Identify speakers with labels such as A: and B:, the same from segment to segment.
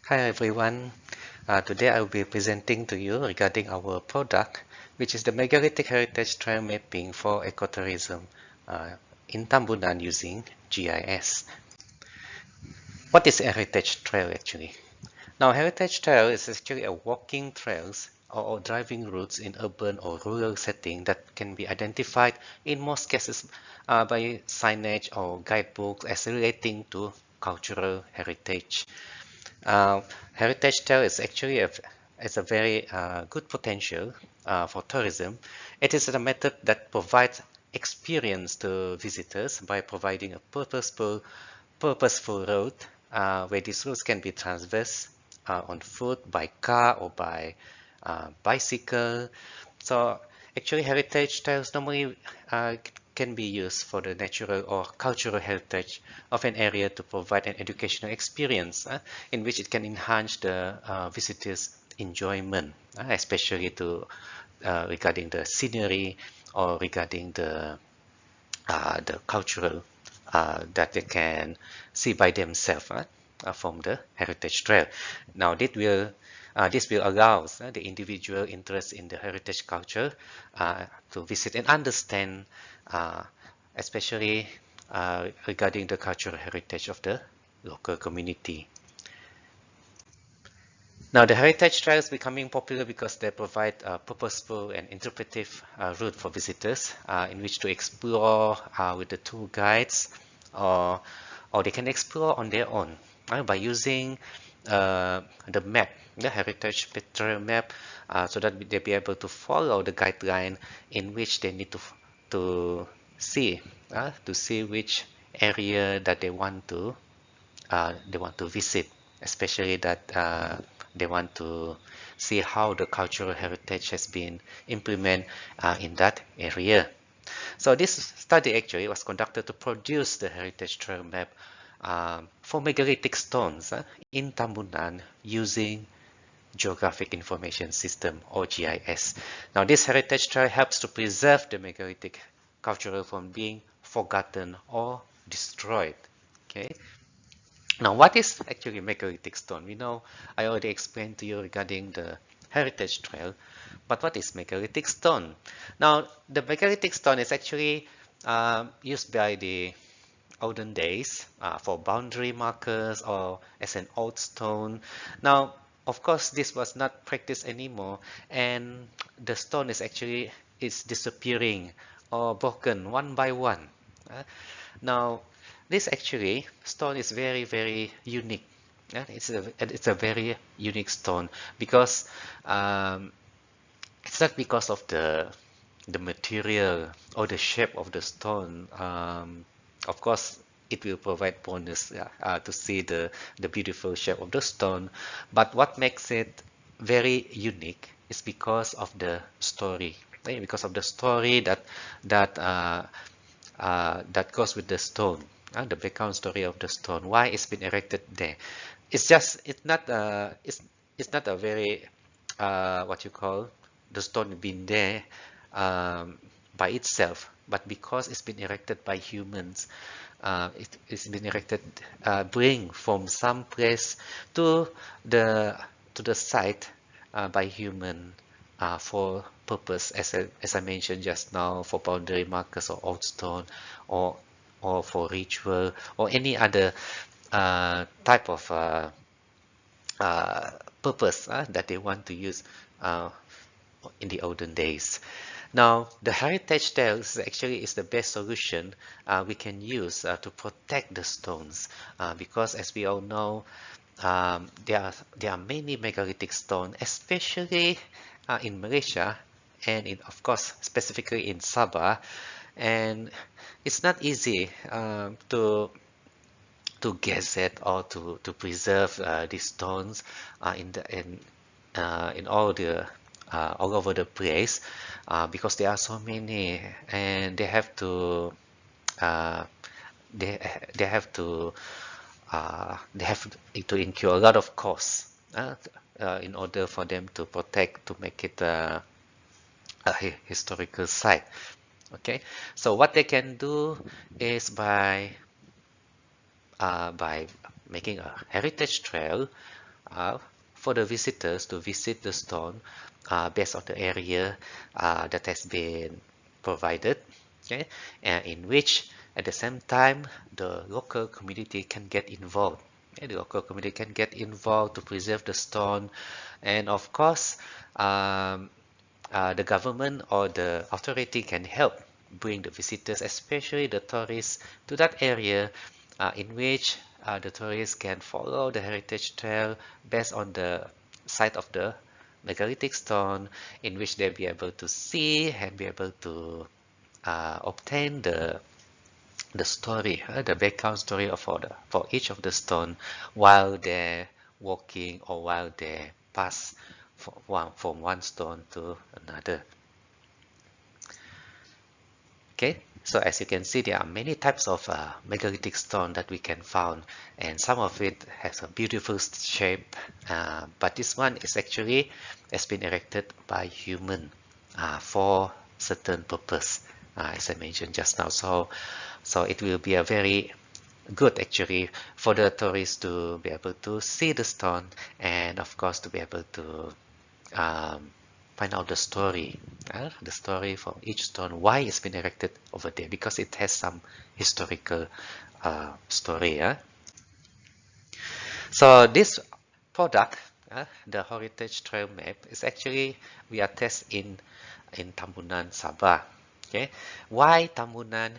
A: Hi everyone. Today I will be presenting to you regarding our product, which is the Megalithic Heritage Trail Mapping for Ecotourism in Tambunan using GIS. What is a heritage trail actually? Now, heritage trail is actually a walking trails or driving routes in urban or rural setting that can be identified in most cases by signage or guidebooks as relating to cultural heritage. Uh, Heritage trail is actually it's a very good potential for tourism. It is a method that provides experience to visitors by providing a purposeful route where these routes can be traversed on foot, by car, or by bicycle. So actually, heritage trails normally can be used for the natural or cultural heritage of an area to provide an educational experience in which it can enhance the visitors' enjoyment, especially regarding the scenery or regarding the cultural that they can see by themselves from the heritage trail. Now, this will allow the individual interest in the heritage culture to visit and understand, uh, especially regarding the cultural heritage of the local community. Now, the heritage trails becoming popular because they provide a purposeful and interpretive route for visitors in which to explore with the tour guides, or, or they can explore on their own by using the map, the heritage trail map, so that they be able to follow the guideline in which they need to see to see which area that they want to visit, especially that they want to see how the cultural heritage has been implemented in that area. So this study actually was conducted to produce the heritage trail map for megalithic stones in Tambunan using Geographic Information System or GIS. Now this heritage trail helps to preserve the megalithic culture from being forgotten or destroyed. Okay. Now, what is actually megalithic stone? We know I already explained to you regarding the heritage trail, but what is megalithic stone? Now, the megalithic stone is actually used by the olden days for boundary markers or as an old stone. Now, of course, this was not practiced anymore, and the stone is disappearing or broken one by one. Uh, Now, this actually stone is very unique. Yeah, it's a very unique stone because um, it's not because of the material or the shape of the stone. Of course, it will provide bonus to see the beautiful shape of the stone. But what makes it very unique is because of the story. Because of the story that goes with the stone, the background story of the stone, why it's been erected there. It's not a very what you call the stone been there by itself, but because it's been erected by humans. It's been erected, bring from some place to the to the site by human for purpose, as I mentioned just now, for boundary markers or old stone, or for ritual or any other type of uh, purpose that they want to use uh, in the olden days. Now, the heritage tales actually is the best solution we can use to protect the stones, because as we all know, there are many megalithic stones, especially in Malaysia, and of course specifically in Sabah, and it's not easy to gazette or to preserve these stones in all over the place, because there are so many, and uh, they they have to they have to incur a lot of costs in order for them to protect, to make it a historical site. Okay, so what they can do is by making a heritage trail, for the visitors to visit the stone based on the area that has been provided, okay, and in which at the same time the local community can get involved. Okay? The local community can get involved to preserve the stone, and of course the government or the authority can help bring the visitors, especially the tourists, to that area in which the tourists can follow the heritage trail based on the site of the megalithic stone, in which they'll be able to see and be able to obtain the story, the background story for each of the stone while they're walking or while they pass from one stone to another. Okay, so as you can see, there are many types of megalithic stone that we can find, and some of it has a beautiful shape, but this one is actually has been erected by human for certain purpose, as I mentioned just now. So it will be a very good actually for the tourists to be able to see the stone, and of course to be able to find out the story from each stone, why it's been erected over there, because it has some historical story. So this product, the Heritage Trail Map, is actually we are testing in Tambunan, Sabah. Okay, why Tambunan?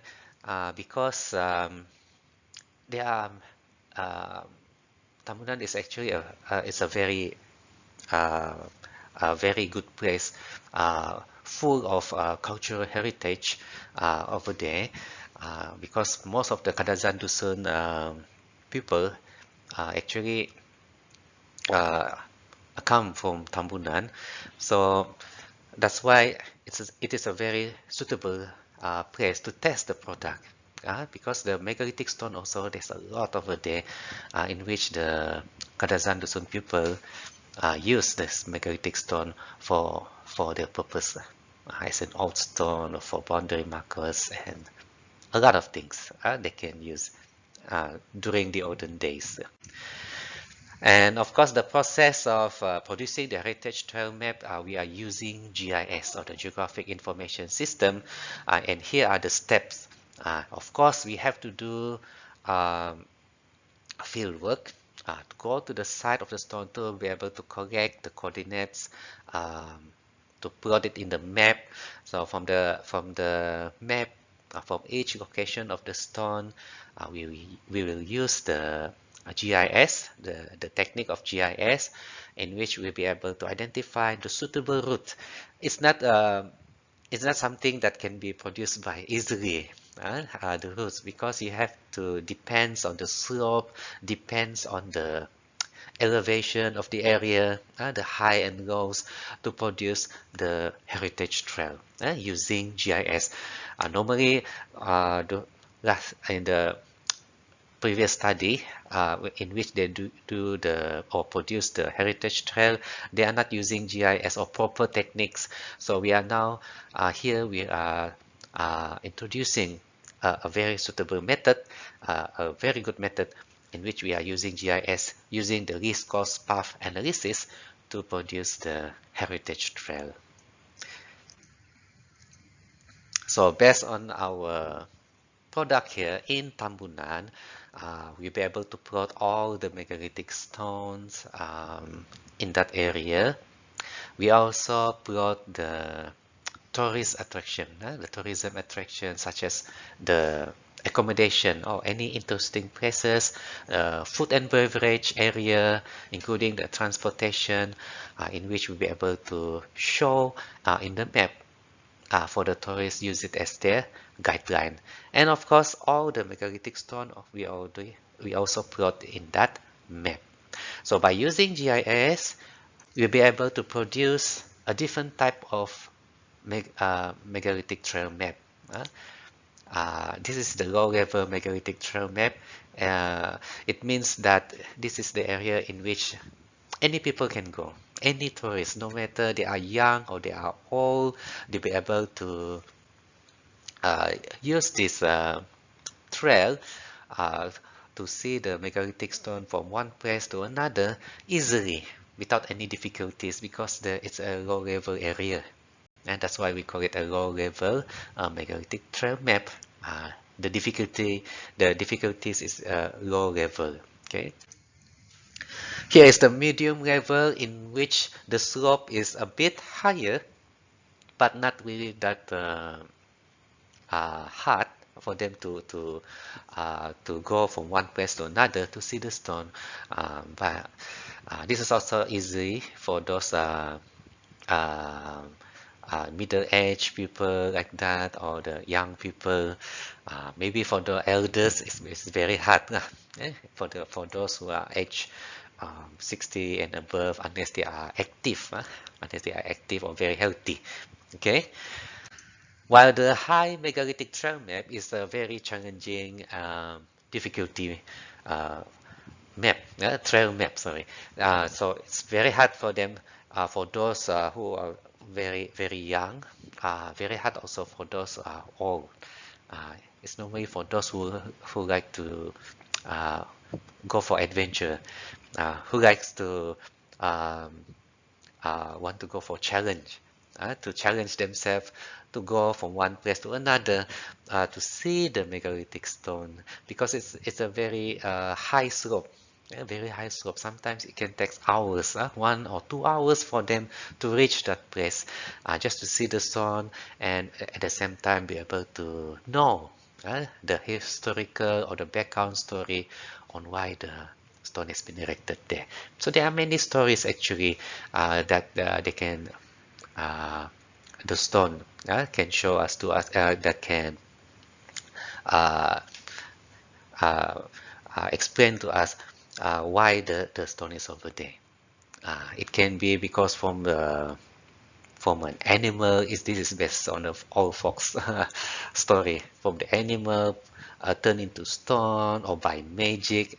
A: Because there are Tambunan is actually it's a very good place, full of cultural heritage over there, because most of the Kadazan Dusun people actually come from Tambunan, so that's why it is a very suitable place to test the product. Because the megalithic stone also, there's a lot over there in which the Kadazan Dusun people use this megalithic stone for their purpose, as an old stone or for boundary markers and a lot of things they can use during the olden days. And of course, the process of producing the heritage trail map, we are using GIS, or the Geographic Information System, and here are the steps. Of course, we have to do field work to go to the site of the stone to be able to collect the coordinates, to plot it in the map. So from the map, from each location of the stone, we will use the GIS, the technique of GIS, in which we'll be able to identify the suitable route. It's not something that can be produced by easily, the routes, because you have to depends on the slope, depends on the elevation of the area, the high and lows, to produce the heritage trail using GIS. Normally, in the previous study in which they produce the heritage trail, they are not using GIS or proper techniques. So we are now here we are introducing a very suitable method, a very good method, in which we are using GIS, using the least cost path analysis to produce the heritage trail. So based on our product here in Tambunan, we'll be able to plot all the megalithic stones in that area. We also plot the tourist attraction, the tourism attraction, such as the accommodation or any interesting places, food and beverage area, including the transportation, in which we'll be able to show in the map for the tourists, use it as their guideline. And of course, all the megalithic stone we also plot in that map. So by using GIS, we'll be able to produce a different type of megalithic trail map. This is the low-level megalithic trail map. It means that this is the area in which any people can go. Any tourist, no matter they are young or they are old, they'll be able to use this trail to see the megalithic stone from one place to another easily without any difficulties because it's a low level area, and that's why we call it a low level megalithic trail map. The difficulties is low level. Okay. Here is the medium level in which the slope is a bit higher, but not really that hard for them to go from one place to another to see the stone. But this is also easy for those middle-aged people like that, or the young people. Maybe for the elders, it's very hard. For those who are age 60 and above, unless they are active, or very healthy. Okay. While the high megalithic trail map is a very challenging difficulty uh, trail map, sorry. So it's very hard for them, for those who are very young, very hard also for those old. It's normally for those who like to go for adventure, who likes to um, want to go for challenge, to challenge themselves to go from one place to another to see the megalithic stone, because it's a very high slope. Very high slope. Sometimes it can take hours, 1 or 2 hours for them to reach that place, just to see the stone, and at the same time be able to know the historical or the background story on why the stone has been erected there. So there are many stories actually that they can the stone can show us to us, that can uh, uh, explain to us why the stone is over there. It can be because from an animal. This is based on the old folks story. From the animal turned into stone, or by magic.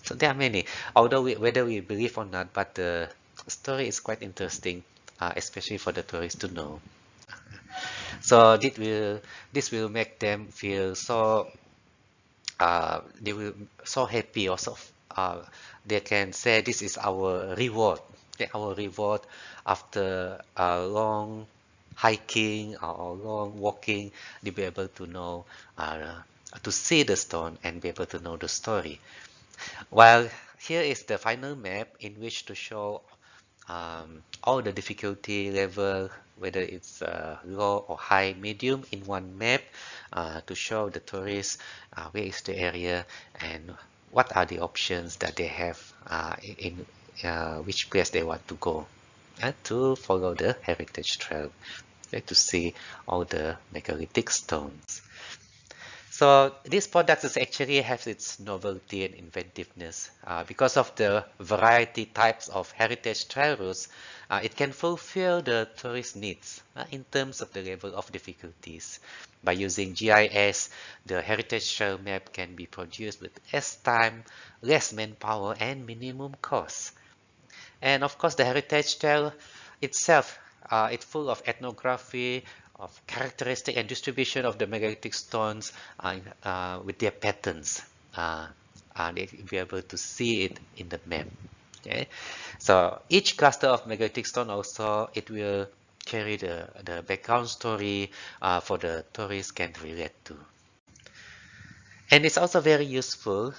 A: So there are many. Although whether we believe or not, but the story is quite interesting, especially for the tourists to know. So this will make them feel so they will so happy, also they can say this is our reward. Our reward after a long hiking or long walking. They'll be able to know, to see the stone and be able to know the story. While here is the final map in which to show all the difficulty level, whether it's low or high, medium, in one map, to show the tourists where is the area and what are the options that they have in which place they want to go, and to follow the heritage trail, to see all the megalithic stones. So this product is actually has its novelty and inventiveness. Because of the variety types of heritage trail routes, it can fulfill the tourist needs in terms of the level of difficulties. By using GIS, the heritage trail map can be produced with less time, less manpower, and minimum cost. And of course, the heritage trail itself, it's full of ethnography, of characteristic and distribution of the megalithic stones with their patterns. They will be able to see it in the map. Okay, so each cluster of megalithic stone also, it will carry the background story for the tourists can relate to. And it's also very useful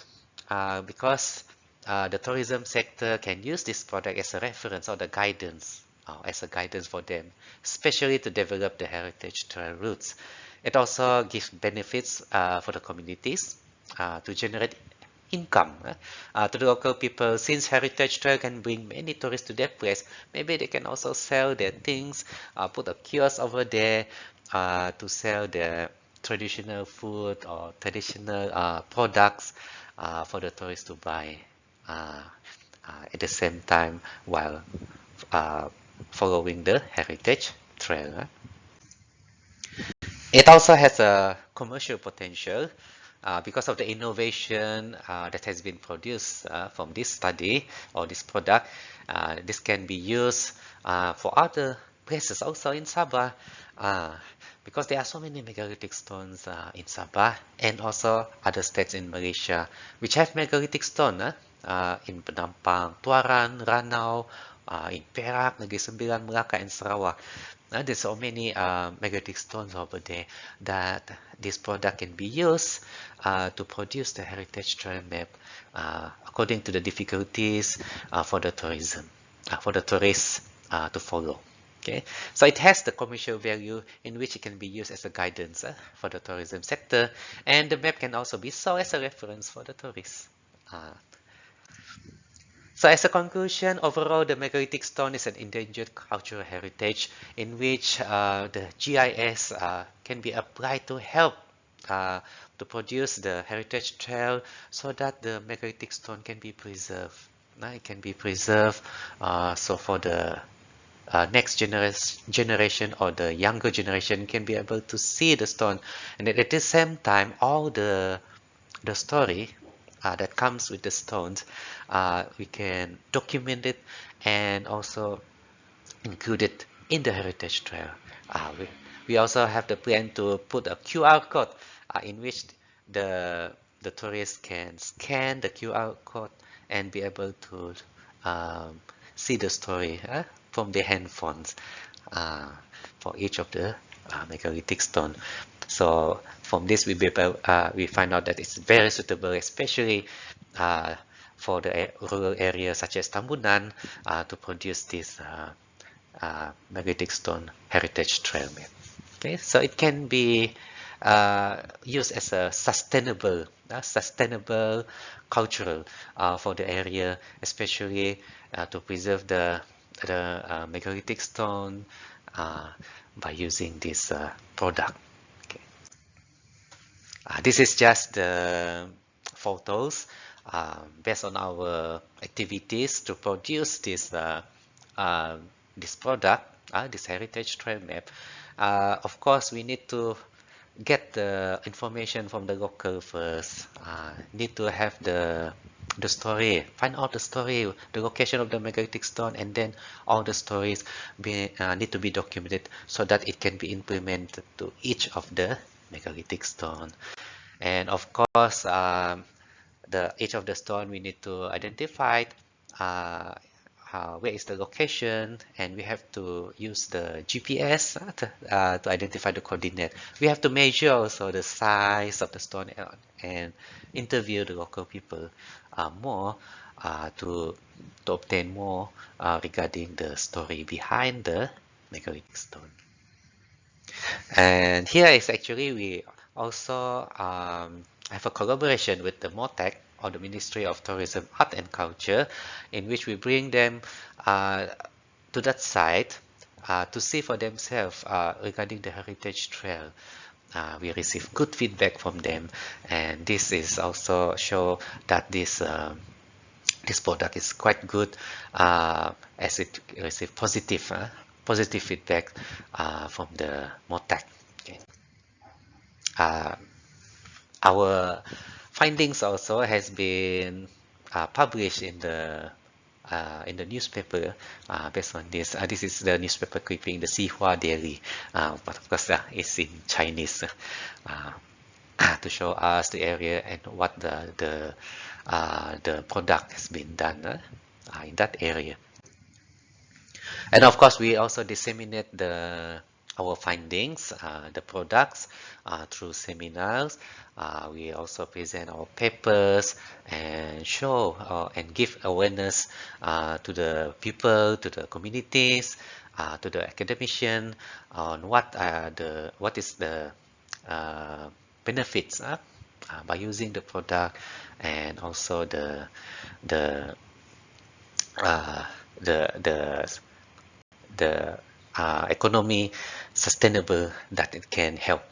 A: because the tourism sector can use this product as a reference or the guidance, as a guidance for them, especially to develop the heritage trail routes. It also gives benefits for the communities to generate income to the local people. Since heritage trail can bring many tourists to their place, maybe they can also sell their things, put a kiosk over there to sell their traditional food or traditional products for the tourists to buy at the same time while following the heritage trail. It also has a commercial potential because of the innovation that has been produced from this study or this product. This can be used for other places also in Sabah, because there are so many megalithic stones in Sabah and also other states in Malaysia which have megalithic stone in Penampang, Tuaran, Ranau, in Perak, Negeri Sembilan, Melaka, and Sarawak. There's so many megalithic stones over there that this product can be used to produce the heritage trail map according to the difficulties for the tourism, for the tourists to follow. Okay, so it has the commercial value in which it can be used as a guidance for the tourism sector, and the map can also be sold as a reference for the tourists. So as a conclusion, overall, the megalithic stone is an endangered cultural heritage in which the GIS can be applied to help to produce the heritage trail so that the megalithic stone can be preserved. It can be preserved so for the next generation or the younger generation can be able to see the stone, and at the same time all the story that comes with the stones, we can document it and also include it in the heritage trail. We also have the plan to put a QR code in which the tourists can scan the QR code and be able to see the story from their handphones for each of the megalithic stone. So from this, we find out that it's very suitable, especially for the rural areas such as Tambunan, to produce this megalithic stone heritage trail map. Okay, so it can be used as a sustainable cultural for the area, especially to preserve the megalithic stone by using this product. Okay. This is just the photos based on our activities to produce this product, this heritage trail map. Of course, we need to get the information from the local first. Need to have the story, find out the story, the location of the megalithic stone, and then all the stories need to be documented so that it can be implemented to each of the megalithic stone. And of course, each of the stone we need to identify where is the location, and we have to use the GPS to identify the coordinate. We have to measure also the size of the stone and interview the local people more to obtain more regarding the story behind the megalithic stone. And here is actually we also have a collaboration with the MOTEC, or the Ministry of Tourism, Art and Culture, in which we bring them to that site to see for themselves regarding the heritage trail. We receive good feedback from them, and this is also show that this product is quite good as it received positive feedback from the MOTEC. Okay. Our findings also has been published in the newspaper based on this. This is the newspaper clipping, the Xinhua Daily, but of course it's in Chinese to show us the area and what the product has been done in that area. And of course, we also disseminate our findings, the products, through seminars. We also present our papers and show and give awareness to the people, to the communities, to the academician on what is the benefits by using the product, and also the economy sustainable that it can help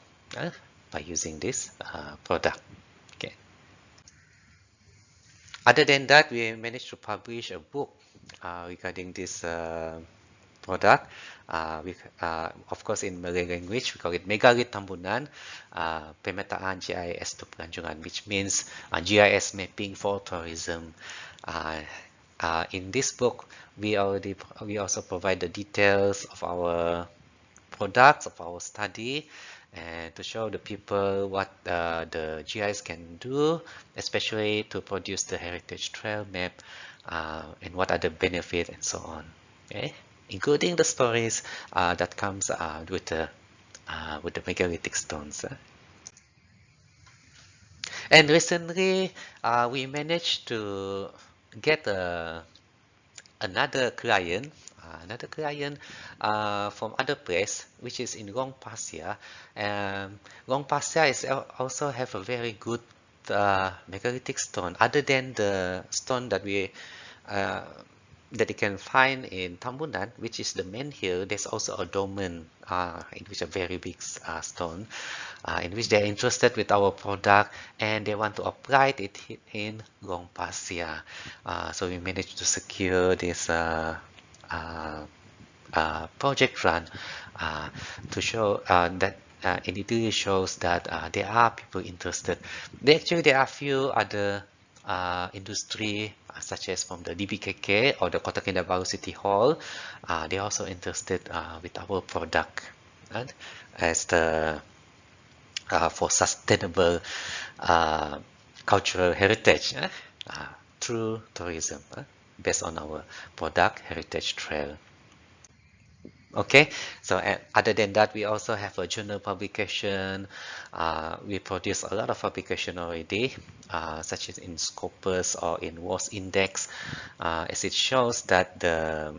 A: by using this product. Okay. Other than that, we managed to publish a book regarding this product. Of course, in Malay language, we call it Megalith Tambunan, Pemetaan GIS to Pelancongan, which means GIS mapping for tourism. in this book, we also provide the details of our products, of our study, and to show the people what the GIS can do, especially to produce the heritage trail map, and what are the benefits and so on. Okay, including the stories that comes with the megalithic stones. And recently, we managed to get another client from other place, which is in Long Pasir. Long Pasir is also have a very good megalithic stone. Other than the stone uh, that you can find in Tambunan, which is the main hill, there's also a dolmen, in which a very big stone, in which they're interested with our product and they want to apply it in Long Pasir. So we managed to secure this project run to show that and it really shows that there are people interested. There are few other industry such as from the DBKK or the Kota Kinabalu City Hall. They're also interested with our product, and as the for sustainable cultural heritage through tourism based on our product heritage trail. Okay, so other than that, we also have a journal publication. We produce a lot of publication already, such as in Scopus or in WOS Index, as it shows that the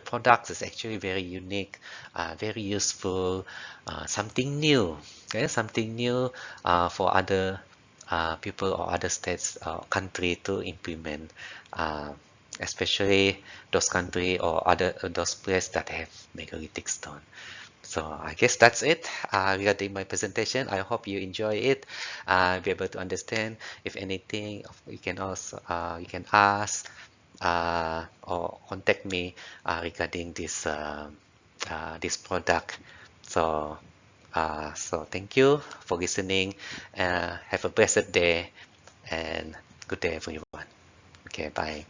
A: product is actually very unique, very useful, something new. Okay, something new for other people or other states or country to implement. Especially those country or other those places that have megalithic stone. So I guess that's it regarding my presentation. I hope you enjoy it, be able to understand. If anything, you can also you can ask or contact me regarding this product. So so thank you for listening. Have a blessed day and good day everyone. Okay, bye.